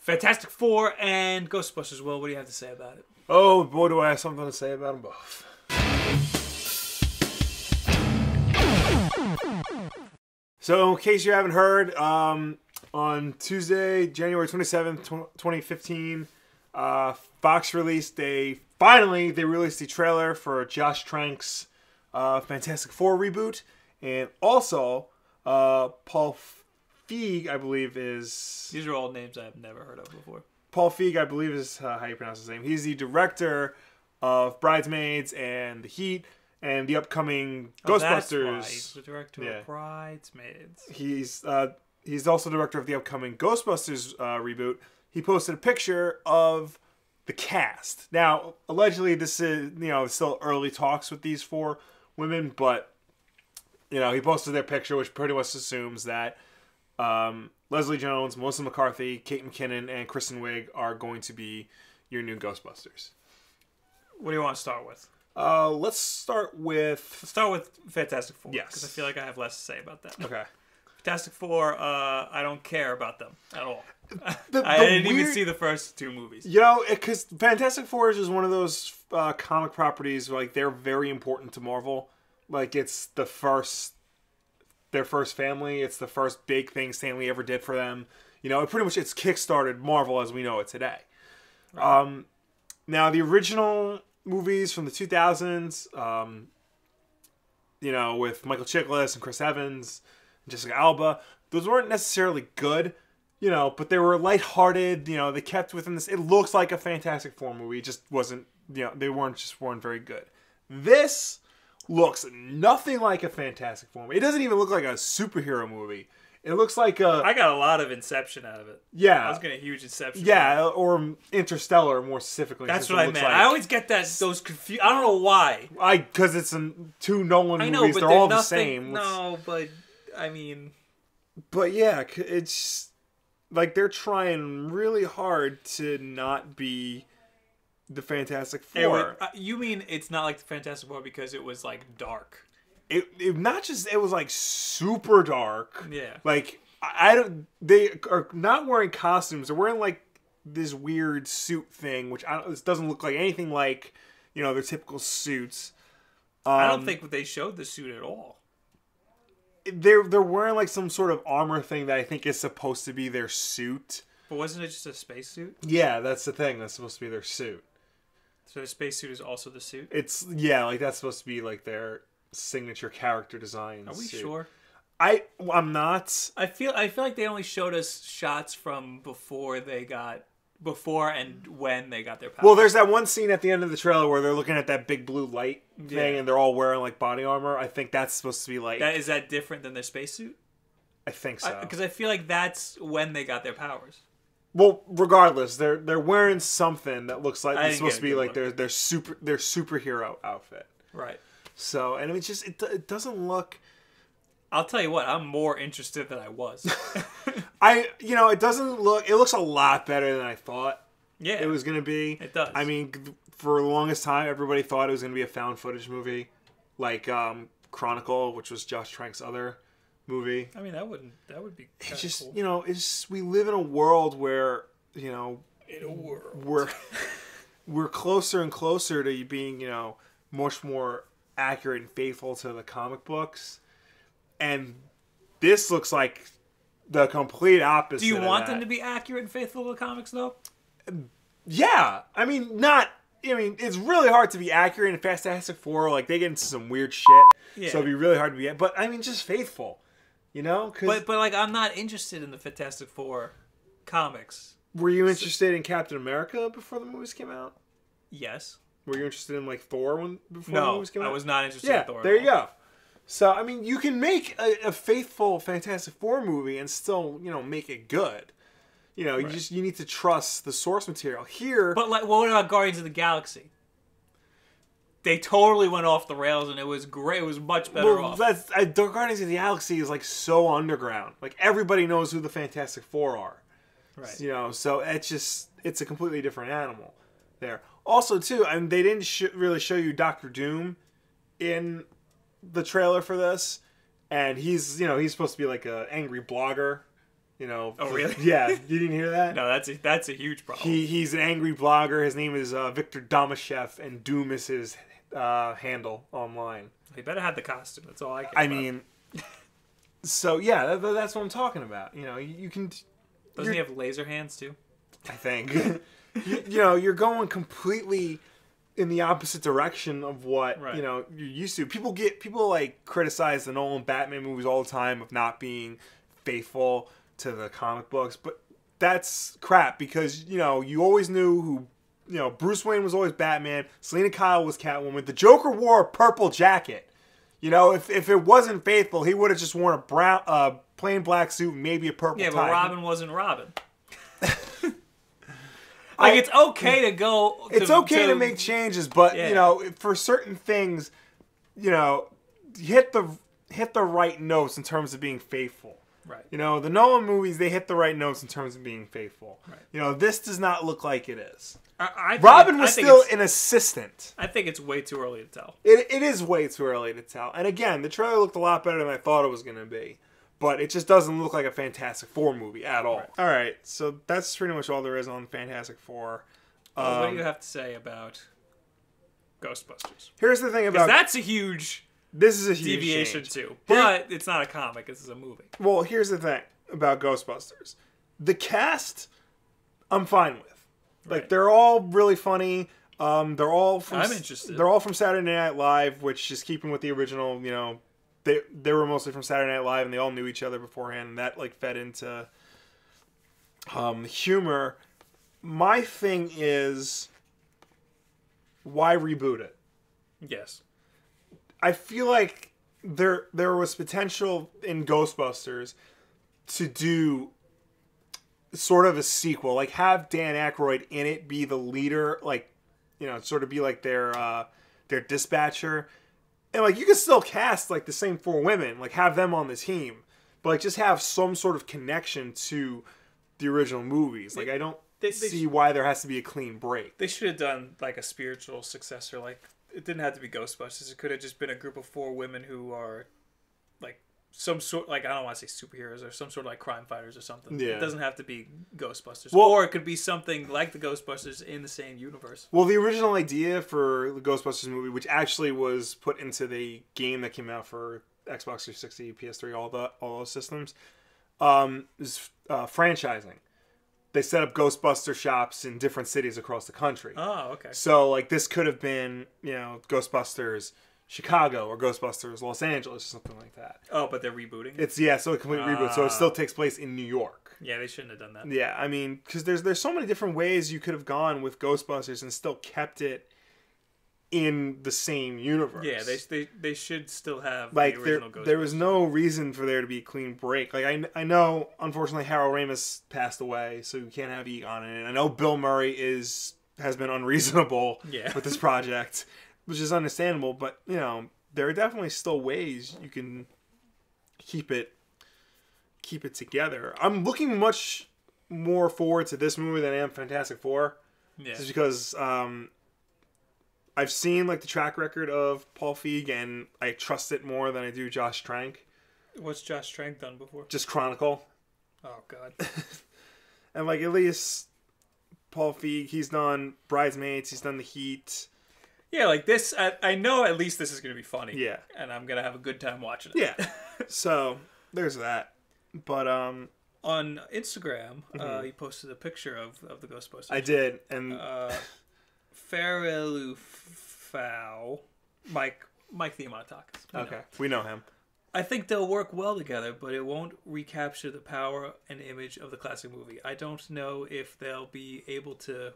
Fantastic Four and Ghostbusters. Will, what do you have to say about it? Oh boy, do I have something to say about them both. So, in case you haven't heard, on Tuesday, January 27th, 2015, Fox released they released the trailer for Josh Trank's Fantastic Four reboot, and also Paul Feig, I believe is... These are all names I've never heard of before. Paul Feig, I believe is how you pronounce his name. He's the director of Bridesmaids and The Heat and the upcoming Ghostbusters. That's why. He's the director of Bridesmaids. He's also director of the upcoming Ghostbusters reboot. He posted a picture of the cast. Now, allegedly, this is still early talks with these four women, but he posted their picture, which pretty much assumes that Leslie Jones, Melissa McCarthy, Kate McKinnon, and Kristen Wiig are going to be your new Ghostbusters. What do you want to start with? Let's start with Fantastic Four. Yes. Because I feel like I have less to say about that. Okay. Fantastic Four, I don't care about them at all. I didn't even see the first two movies. Because Fantastic Four is just one of those comic properties where, they're very important to Marvel. It's their first family. It's the first big thing Stan Lee ever did for them. It's kickstarted Marvel as we know it today. Right. Now, the original movies from the 2000s, with Michael Chiklis and Chris Evans and Jessica Alba, those weren't necessarily good, but they were lighthearted. They kept within this. It looks like a Fantastic Four movie. It just wasn't, they weren't very good. This looks nothing like a Fantastic Four movie. It doesn't even look like a superhero movie. It looks like a... I got a lot of Inception out of it. Yeah. I was getting a huge Inception. Yeah, or Interstellar more specifically. That's what I meant. I always get those confused. I don't know why. Because it's two Nolan movies. They're all the same. No, but I mean... But yeah, it's they're trying really hard to not be the Fantastic Four. You mean it's not like the Fantastic Four because it was dark? It was super dark. Yeah. They are not wearing costumes. They're wearing this weird suit thing, which this doesn't look like anything like, their typical suits. I don't think they showed the suit at all. They're wearing some sort of armor thing that I think is supposed to be their suit. But wasn't it just a spacesuit? Yeah, that's the thing. That's supposed to be their suit. So the spacesuit is also the suit? That's supposed to be their signature character design. Are we suit. sure? I'm not. I feel like they only showed us shots from before and when they got their powers. Well, there's that one scene at the end of the trailer where they're looking at that big blue light thing, and they're all wearing body armor. I think that's supposed to be Is that different than their spacesuit? I think so. Because I feel like that's when they got their powers. Well, regardless, they're wearing something that looks like it's supposed to be their superhero outfit. Right. So, and it's just it doesn't look. I'll tell you what, I'm more interested than I was. It doesn't look. It looks a lot better than I thought. Yeah, it was gonna be. It does. I mean, for the longest time, everybody thought it was gonna be a found footage movie, Chronicle, which was Josh Trank's other movie. I mean, that would be. It's just cool. we live in a world where we're closer and closer to being much more accurate and faithful to the comic books, and this looks like the complete opposite. Do you want them to be accurate and faithful to the comics, though? Yeah, I mean, it's really hard to be accurate in Fantastic Four. They get into some weird shit, so it'd be really hard to be. But I mean, just faithful, But I'm not interested in the Fantastic Four comics. Were you interested in Captain America before the movies came out? Yes. Were you interested in Thor before the movies came out? No, I was not interested in Thor. There you go. So I mean, you can make a faithful Fantastic Four movie and still, make it good. You need to trust the source material here. But what about Guardians of the Galaxy? They totally went off the rails, and it was great. It was much better off. Guardians of the Galaxy is so underground. Everybody knows who the Fantastic Four are. Right. So it's a completely different animal there. Also, too, they didn't really show you Doctor Doom in the trailer for this, and he's supposed to be an angry blogger, You know. Oh, really? Yeah, you didn't hear that? No, that's a huge problem. He's an angry blogger. His name is Victor Domashev, and Doom is his handle online. He better have the costume. That's all I care I about. mean, so yeah, that's what I'm talking about. You know, you can. Doesn't he have laser hands too? I think. you know, you're going completely in the opposite direction of what you know you're used to. People like criticize the Nolan Batman movies all the time of not being faithful to the comic books, but that's crap because you know you always knew who. You know, Bruce Wayne was always Batman. Selena Kyle was Catwoman. The Joker wore a purple jacket. You know, if it wasn't faithful, he would have just worn a plain black suit and maybe a purple tie. Yeah, but Robin wasn't Robin. It's okay to go. It's okay to make changes, but you know, for certain things, you know, hit the right notes in terms of being faithful. Right. You know, the Nolan movies, they hit the right notes in terms of being faithful. Right. You know, this does not look like it is. Robin was still an assistant. I think it's way too early to tell. It is way too early to tell. And again, the trailer looked a lot better than I thought it was going to be. But it just doesn't look like a Fantastic Four movie at all. Right. All right, so that's pretty much all there is on Fantastic Four. What do you have to say about Ghostbusters? Here's the thing about... That's a huge... This is a huge deviation change. too. But it's not a comic. This is a movie. Well, here's the thing about Ghostbusters. The cast, I'm fine with. Like, they're all really funny. They're all from... I'm interested. They're all from Saturday Night Live, which is keeping with the original, you know... They were mostly from Saturday Night Live, and they all knew each other beforehand, and that, like, fed into humor. My thing is, why reboot it? Yes. I feel like there was potential in Ghostbusters to do sort of a sequel, like have Dan Aykroyd in it be the leader, like, you know, sort of be like their dispatcher, and like you could still cast like the same four women, like have them on the team, but like just have some sort of connection to the original movies. Like I don't see why there has to be a clean break. They should have done like a spiritual successor, like. It didn't have to be Ghostbusters. It could have just been a group of four women who are, like, some sort... Like, I don't want to say superheroes or some sort of, like, crime fighters or something. Yeah. It doesn't have to be Ghostbusters. Well, or it could be something like the Ghostbusters in the same universe. Well, the original idea for the Ghostbusters movie, which actually was put into the game that came out for Xbox 360, PS3, all those systems, is franchising. They set up Ghostbuster shops in different cities across the country. Oh, okay. So, like, this could have been, you know, Ghostbusters Chicago or Ghostbusters Los Angeles or something like that. Oh, but they're rebooting? It's, yeah, so a complete reboot. So it still takes place in New York. Yeah, they shouldn't have done that. Yeah, I mean, because there's so many different ways you could have gone with Ghostbusters and still kept it in the same universe. Yeah, they should still have like the original Ghostbusters. There was no reason for there to be a clean break. Like I know, unfortunately, Harold Ramis passed away, so you can't have Egon in it. I know Bill Murray has been unreasonable with this project, which is understandable. But you know, there are definitely still ways you can keep it together. I'm looking much more forward to this movie than I am Fantastic Four. Yeah, just because. I've seen like the track record of Paul Feig, and I trust it more than I do Josh Trank. What's Josh Trank done before? Just Chronicle. Oh God. And like at least Paul Feig, he's done Bridesmaids, he's done The Heat. Yeah, like this. I know at least this is gonna be funny. Yeah, and I'm gonna have a good time watching it. Yeah. So there's that. But on Instagram, he posted a picture of the Ghostbusters. I did, and. Farelufau, Mike Theomatakis. Okay, we know him. I think they'll work well together, but it won't recapture the power and image of the classic movie. I don't know if they'll be able to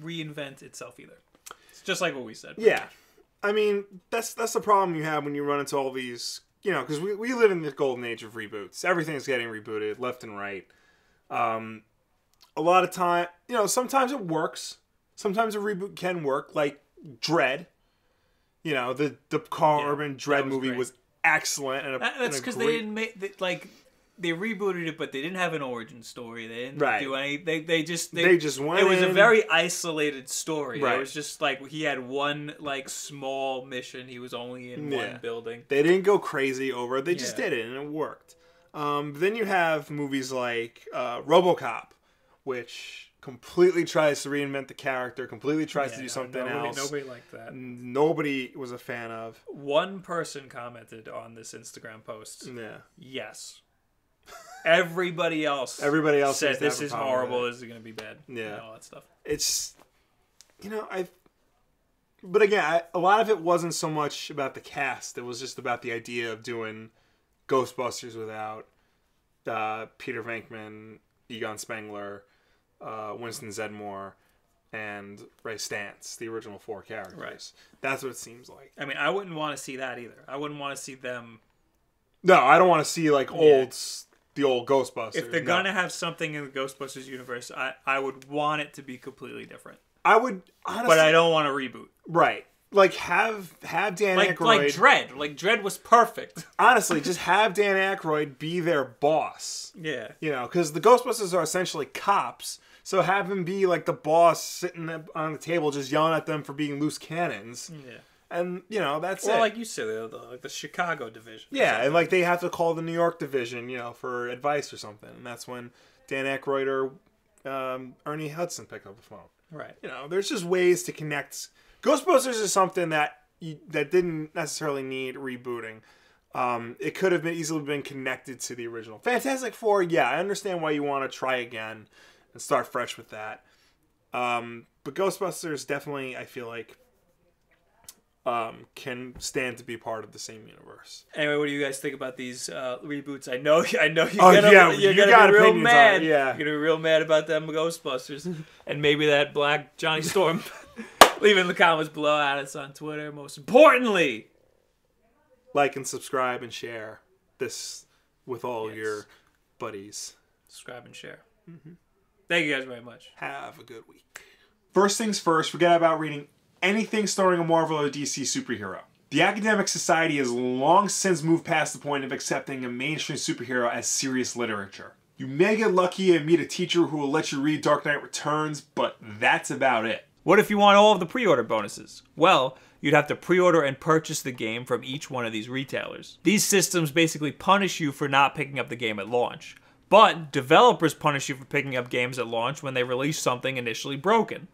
reinvent itself either. It's just like what we said. Yeah, I mean that's the problem you have when you run into all these, you know, because we live in the golden age of reboots. Everything's getting rebooted left and right. A lot of time, you know, sometimes it works. Sometimes a reboot can work, like Dread. You know, the Carl Urban Dread movie was excellent. And that's because they didn't make they rebooted it, but they didn't have an origin story. They didn't do any. They just went. It was a very isolated story. Right. It was just like he had one like small mission. He was only in one building. They didn't go crazy over it. They just did it, and it worked. Then you have movies like RoboCop, which completely tries to reinvent the character, completely tries to do something else. Nobody liked that. Nobody was a fan of. One person commented on this Instagram post. Yeah. Yes. Everybody else said this is horrible, this is going to be bad. Yeah. And all that stuff. It's, but again, a lot of it wasn't so much about the cast. It was just about the idea of doing Ghostbusters without Peter Venkman, Egon Spengler, Winston Zeddemore, and Ray Stantz, the original 4 characters. Right. That's what it seems like. I mean, I wouldn't want to see that either. I wouldn't want to see them. No, I don't want to see like the old Ghostbusters. If they're gonna have something in the Ghostbusters universe, I would want it to be completely different. I would honestly, but I don't want a reboot. Right. Like have Dan Aykroyd. Like Dredd. Like Dredd was perfect. Honestly, just have Dan Aykroyd be their boss. Yeah. Because the Ghostbusters are essentially cops. So have him be like the boss sitting on the table just yelling at them for being loose cannons. Yeah. And, that's it. Well, like you said, the Chicago division. Yeah, and like they have to call the New York division, for advice or something. And that's when Dan Aykroyd or Ernie Hudson pick up the phone. Right. There's just ways to connect. Ghostbusters is something that didn't necessarily need rebooting. It could have easily been connected to the original. Fantastic Four, yeah, I understand why you want to try again and start fresh with that. But Ghostbusters definitely, I feel like, can stand to be part of the same universe. Anyway, what do you guys think about these reboots? I know you're got be real mad. Yeah. You're gonna be real mad about them Ghostbusters, and maybe that black Johnny Storm. Leave in the comments below at us on Twitter. Most importantly, like and subscribe and share this with all your buddies. Subscribe and share. Mm-hmm. Thank you guys very much. Have a good week. First things first, forget about reading anything starring a Marvel or DC superhero. The academic society has long since moved past the point of accepting a mainstream superhero as serious literature. You may get lucky and meet a teacher who will let you read Dark Knight Returns, but that's about it. What if you want all of the pre-order bonuses? Well, you'd have to pre-order and purchase the game from each one of these retailers. These systems basically punish you for not picking up the game at launch. But developers punish you for picking up games at launch when they release something initially broken.